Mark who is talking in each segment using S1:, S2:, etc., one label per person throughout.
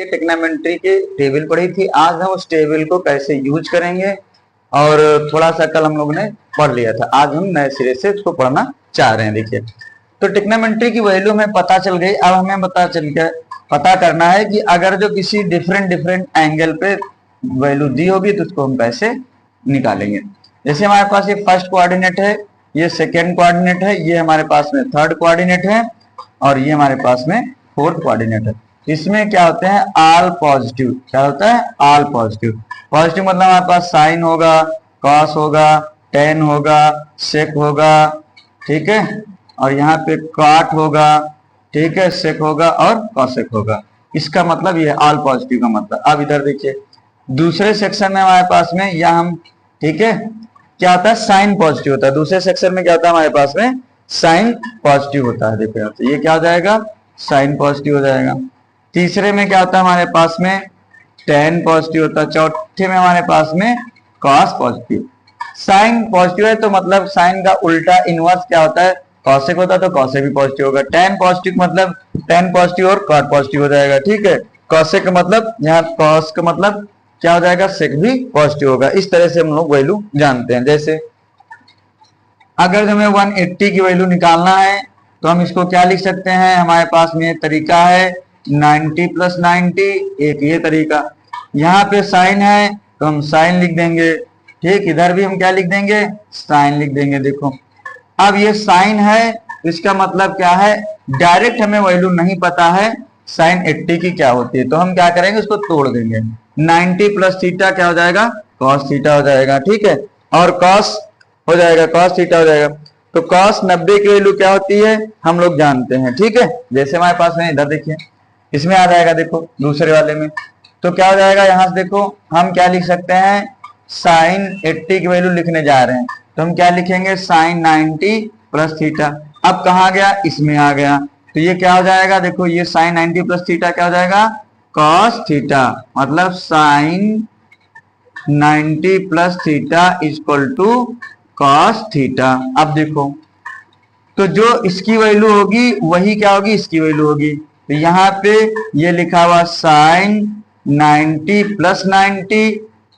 S1: टेक्नोमेट्री के टेबल पढ़ी थी। आज हम उस टेबल को कैसे यूज करेंगे और थोड़ा सा कल हम लोग ने पढ़ लिया था, आज हम नए सिरे से उसको पढ़ना चाह रहे हैं। देखिए, तो टेक्नोमेट्री की वैल्यू हमें पता चल गई। अब हमें पता करना है कि अगर जो किसी डिफरेंट एंगल पे वैल्यू दी होगी तो उसको हम कैसे निकालेंगे। जैसे हमारे पास ये फर्स्ट कोऑर्डिनेट है, ये सेकेंड कोऑर्डिनेट है, ये हमारे पास में थर्ड कोऑर्डिनेट है और ये हमारे पास में फोर्थ कोऑर्डिनेट है। इसमें क्या होते हैं? All positive. क्या होता है? All positive. पॉजिटिव मतलब हमारे पास साइन होगा, कॉस होगा, टेन होगा, सेक होगा, ठीक है, और यहाँ पे कॉट होगा, ठीक है, सेक होगा और कॉसेक होगा। इसका मतलब ये है ऑल पॉजिटिव का मतलब। अब इधर देखिए दूसरे सेक्शन में हमारे पास में या हम, ठीक है, क्या होता है? साइन पॉजिटिव होता है। दूसरे सेक्शन में क्या होता है? हमारे पास में साइन पॉजिटिव होता है। देखो यहाँ से ये क्या हो जाएगा? साइन पॉजिटिव हो जाएगा। तीसरे में क्या होता है? हमारे पास में टेन पॉजिटिव होता है। चौथे में हमारे पास में कॉस पॉजिटिव। साइन पॉजिटिव है तो मतलब साइन का उल्टा इनवर्स क्या होता है? कॉसेक होता है, तो कॉसेक भी पॉजिटिव होगा। टेन पॉजिटिव मतलब टेन पॉजिटिव और कॉट पॉजिटिव हो जाएगा, ठीक है। कॉसेक का मतलब यहाँ कॉस का मतलब क्या हो जाएगा? सेक भी पॉजिटिव होगा। इस तरह से हम लोग वैल्यू जानते हैं। जैसे अगर हमें 180 की वैल्यू निकालना है तो हम इसको क्या लिख सकते हैं? हमारे पास में तरीका है 90 + 90। एक ये तरीका, यहाँ पे साइन है तो हम साइन लिख देंगे, ठीक। इधर भी हम क्या लिख देंगे? साइन लिख देंगे। देखो अब ये साइन है, इसका मतलब क्या है? डायरेक्ट हमें वैल्यू नहीं पता है साइन 80 की क्या होती है, तो हम क्या करेंगे? उसको तोड़ देंगे। 90 + थीटा क्या हो जाएगा? कॉस थीटा हो जाएगा, ठीक है, और कॉस हो जाएगा, कॉस थीटा हो जाएगा। तो कॉस 90 की वैल्यू क्या होती है हम लोग जानते हैं, ठीक है। जैसे हमारे पास में इधर देखिए इसमें आ जाएगा, देखो दूसरे वाले में तो क्या हो जाएगा? यहां से देखो हम क्या लिख सकते हैं? साइन 80 की वैल्यू लिखने जा रहे हैं तो हम क्या लिखेंगे? Sine 90 + theta. अब कहा गया? इसमें आ गया, तो ये क्या हो जाएगा? देखो ये साइन 90 + थीटा क्या हो जाएगा? Cos theta. मतलब साइन 90 + थीटा = कॉस थीटा। अब देखो तो जो इसकी वैल्यू होगी वही क्या होगी? इसकी वैल्यू होगी। तो यहाँ पे ये लिखा हुआ साइन 90 + 90,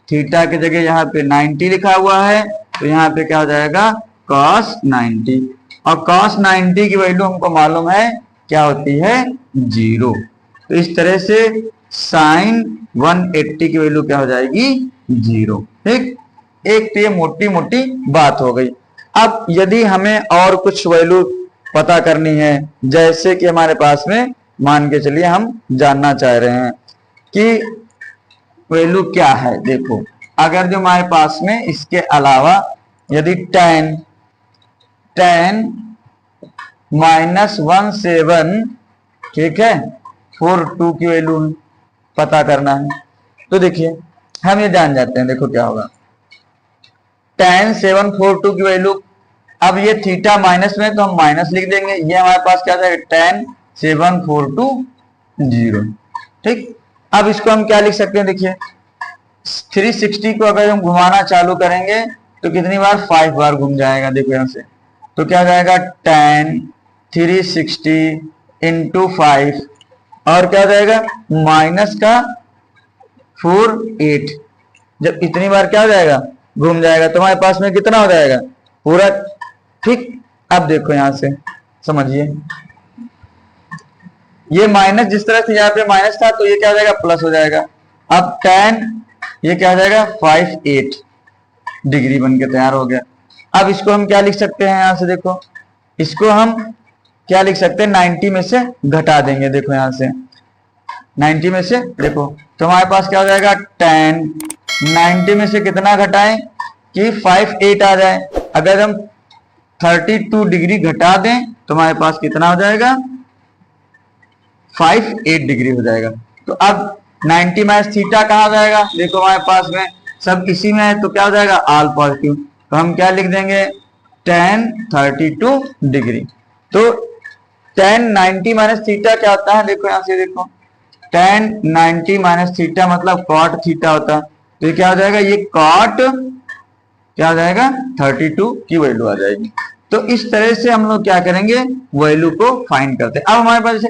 S1: थीटा की जगह यहाँ पे 90 लिखा हुआ है, तो यहाँ पे क्या हो जाएगा? cos 90। और cos 90 की वैल्यू हमको मालूम है क्या होती है? 0। तो इस तरह से साइन 180 की वैल्यू क्या हो जाएगी? 0, ठीक। एक तो ये मोटी मोटी बात हो गई। अब यदि हमें और कुछ वैल्यू पता करनी है, जैसे कि हमारे पास में मान के चलिए हम जानना चाह रहे हैं कि वैल्यू क्या है। देखो अगर जो हमारे पास में इसके अलावा यदि tan -17, ठीक है, 42 की वैल्यू पता करना है, तो देखिए हम ये जान जाते हैं। देखो क्या होगा? tan 742 की वैल्यू, अब ये थीटा माइनस में तो हम माइनस लिख देंगे। ये हमारे पास क्या जाएगा? tan 742, ठीक। अब इसको हम क्या लिख सकते हैं? देखिए 360 को अगर हम घुमाना चालू करेंगे तो कितनी बार? 5 बार घूम जाएगा। देखो यहां से तो क्या जाएगा? tan 360 × 5 और क्या हो जाएगा? माइनस का 48। जब इतनी बार क्या हो जाएगा? घूम जाएगा, तो हमारे पास में कितना हो जाएगा? पूरा, ठीक। अब देखो यहां से समझिए, ये माइनस जिस तरह से यहाँ पे माइनस था तो ये क्या हो जाएगा? प्लस हो जाएगा। अब tan ये क्या हो जाएगा? 58 डिग्री बन के तैयार हो गया। अब इसको हम क्या लिख सकते हैं? यहां से देखो इसको हम क्या लिख सकते हैं? 90 में से घटा देंगे। देखो यहां से 90 में से देखो तो हमारे पास क्या हो जाएगा? tan 90 में से कितना घटाएं कि 58 आ जाए। अगर हम 32 डिग्री घटा दें तो हमारे पास कितना हो जाएगा? 58 डिग्री हो जाएगा। तो अब 90 - थीटा कहाँ जाएगा? देखो हमारे पास में सब इसी में है, तो क्या हो जाएगा? All positive. तो हम क्या लिख देंगे? tan 32 degree. तो tan 90 - थीटा क्या होता है? देखो यहां से देखो tan 90 - थीटा मतलब cot थीटा होता है। तो ये क्या हो जाएगा? ये cot क्या हो जाएगा? 32 की वैल्यू आ जाएगी। तो इस तरह से हम लोग क्या करेंगे? वैल्यू को फाइंड करते हैं। अब हमारे पास जैसे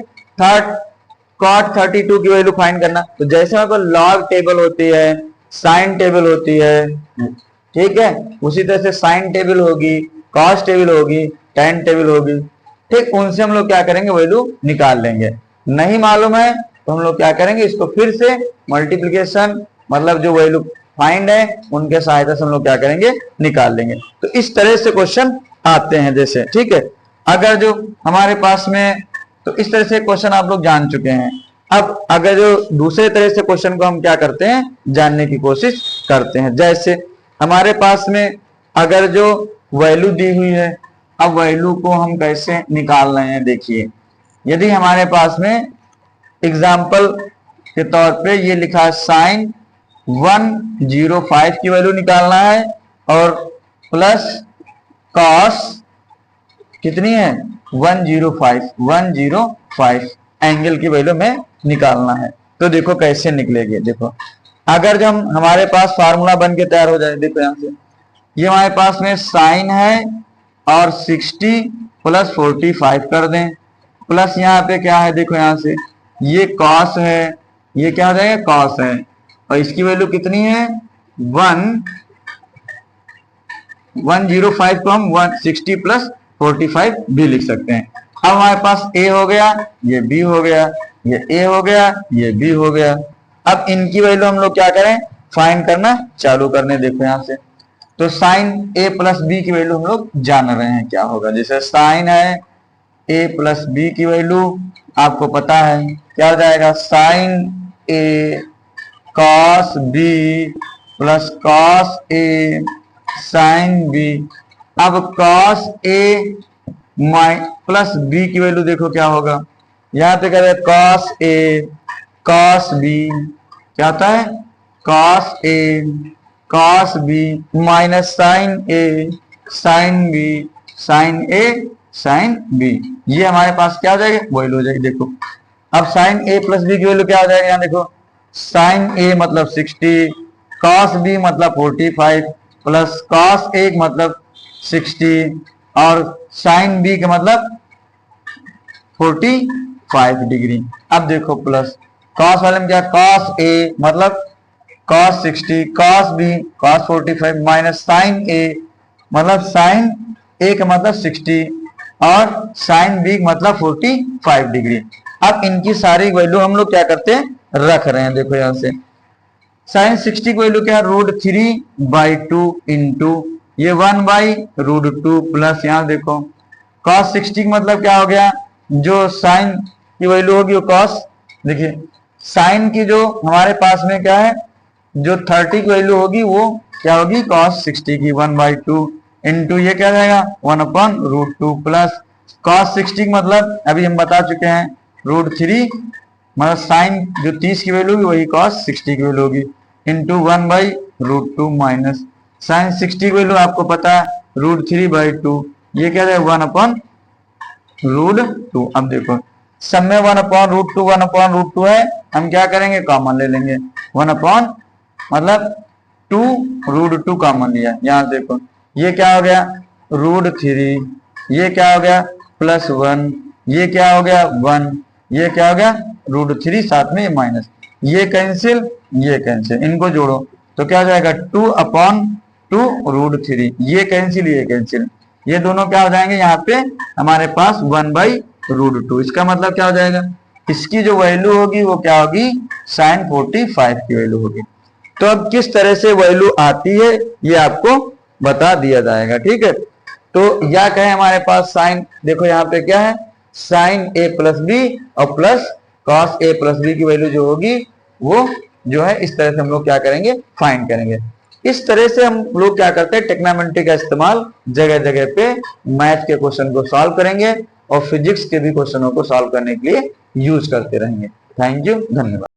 S1: cot 32 की वैल्यू फाइंड करना, तो जैसे हमारे पास log टेबल होती है, साइन टेबल होती है, ठीक है, उसी तरह से साइन टेबल होगी, कॉस टेबल होगी, tan टेबल होगी, ठीक, उनसे हम लोग क्या करेंगे, वैल्यू निकाल लेंगे। नहीं मालूम है तो हम लोग क्या करेंगे, इसको फिर से मल्टीप्लिकेशन मतलब जो वैल्यू फाइंड है उनके सहायता से हम लोग क्या करेंगे, निकाल लेंगे। तो इस तरह से क्वेश्चन आते हैं जैसे, ठीक है। अगर जो हमारे पास में, तो इस तरह से क्वेश्चन आप लोग जान चुके हैं। अब अगर जो दूसरे तरह से क्वेश्चन को हम क्या करते हैं, जानने की कोशिश करते हैं। जैसे हमारे पास में अगर जो वैल्यू दी हुई है, अब वैल्यू को हम कैसे निकाल रहे हैं, देखिए। यदि हमारे पास में एग्जाम्पल के तौर पे ये लिखा है साइन 105 की वैल्यू निकालना है और प्लस कॉस कितनी है 105 एंगल की वैल्यू में निकालना है। तो देखो कैसे निकलेगी। देखो अगर जो हमारे पास फार्मूला बन के तैयार हो जाए, देखो यहां से ये हमारे पास में साइन है और 60 प्लस 45 कर दें, प्लस यहाँ पे क्या है, देखो यहां से ये कॉस है, ये क्या हो जाएगा कॉस है, और इसकी वैल्यू कितनी है 105 को हम 160 प्लस 45 भी लिख सकते हैं। अब हमारे पास a हो गया, ये b हो गया, ये a हो गया, ये b हो गया। अब इनकी वैल्यू हम लोग क्या करें, फाइंड करना चालू करने। देखो यहां से तो साइन a प्लस b की वैल्यू हम लोग जान रहे हैं क्या होगा। जैसे साइन है a प्लस b की वैल्यू आपको पता है क्या हो जाएगा, sine a cos b plus cos a sine b। अब कॉस a प्लस b की वैल्यू देखो क्या होगा, यहां पे क्या है कॉस a कॉस b, क्या होता है cos a cos b minus sine a sine b sine a sine b। ये हमारे पास क्या हो जाएगा, वैल्यू हो जाएगी। देखो अब साइन a प्लस b की वैल्यू क्या हो जाएगा, यहाँ देखो साइन a मतलब 60, कॉस b मतलब 45 प्लस कॉस a मतलब 60 और साइन b का मतलब 45 डिग्री। अब देखो प्लस कॉस वाले में क्या, कॉस a मतलब cos 60 cos b cos 45 minus sine a मतलब साइन a का मतलब 60 और साइन b मतलब 45 डिग्री। अब इनकी सारी वैल्यू हम लोग क्या करते हैं, रख रहे हैं। देखो यहां से साइन 60 की वैल्यू क्या है √3/2 इंटू ये 1/√2 प्लस यहाँ देखो कॉस 60 का मतलब क्या हो गया, जो साइन की वैल्यू होगी वो कॉस, देखिए साइन की जो हमारे पास में क्या है जो 30 की वैल्यू होगी वो क्या होगी कॉस 60 की 1/2 इंटू ये क्या जाएगा 1/√2 प्लस कॉस 60 का मतलब अभी हम बता चुके हैं √3 मतलब साइन जो 30 की वैल्यू होगी वही कॉस 60 की वैल्यू होगी इंटू 1/√2 माइनस साइन 60 की वैल्यू आपको पता है √3/2, ये क्या है 1/√2। अब देखो सब में 1/√2 है, हम क्या करेंगे कॉमन ले लेंगे 1 मतलब 2√2 कॉमन लिया, यहाँ देखो ये क्या हो गया √3, ये क्या हो गया +1, ये क्या हो गया 1, ये क्या हो गया √3 साथ में ये माइनस, ये कैंसिल ये कैंसिल, इनको जोड़ो तो क्या हो जाएगा 2/2√3, ये कैंसिल ये कैंसिल, ये दोनों क्या हो जाएंगे यहाँ पे हमारे पास 1/√2। इसका मतलब क्या हो जाएगा, इसकी जो वैल्यू होगी वो क्या होगी साइन 45 की वैल्यू होगी। तो अब किस तरह से वैल्यू आती है ये आपको बता दिया जाएगा, ठीक है। तो या कहे हमारे पास साइन, देखो यहाँ पे क्या है साइन a प्लस बी और plus cos a plus B की वैल्यू जो होगी वो जो है इस तरह से हम लोग क्या करेंगे फाइंड करेंगे। इस तरह से हम लोग क्या करते हैं टेक्नोमेट्री का इस्तेमाल जगह जगह पे मैथ के क्वेश्चन को सॉल्व करेंगे और फिजिक्स के भी क्वेश्चनों को सॉल्व करने के लिए यूज करते रहेंगे। थैंक यू, धन्यवाद।